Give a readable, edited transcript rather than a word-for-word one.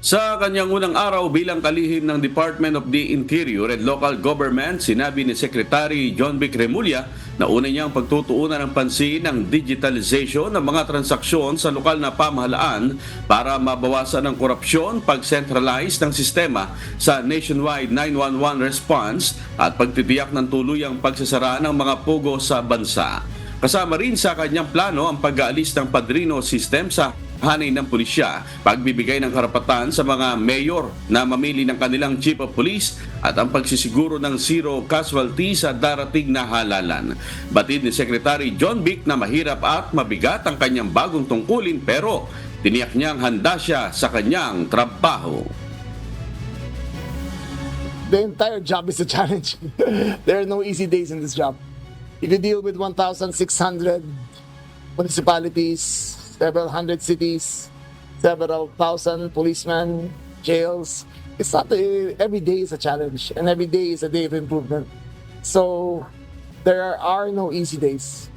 Sa kanyang unang araw bilang kalihim ng Department of the Interior and Local Government, sinabi ni Secretary John Vic Remulla na una niyang pagtutuunan ng pansin ang digitalization ng mga transaksyon sa lokal na pamahalaan para mabawasan ang korupsyon, pag-centralize ng sistema sa nationwide 911 response at pagtitiyak ng tuluyang pagsasara ng mga pugo sa bansa. Kasama rin sa kanyang plano ang pag-aalis ng padrino system sa hanay ng pulisya, pagbibigay ng karapatan sa mga mayor na mamili ng kanilang chief of police at ang pagsisiguro ng zero casualty sa darating na halalan. Batid ni Secretary John Vic na mahirap at mabigat ang kanyang bagong tungkulin pero tiniyak niyang handa siya sa kanyang trabaho. The entire job is a challenge. There are no easy days in this job. If you deal with 1,600 municipalities, several hundred cities, several thousand policemen, jails, it's not every day is a challenge and every day is a day of improvement. So there are no easy days.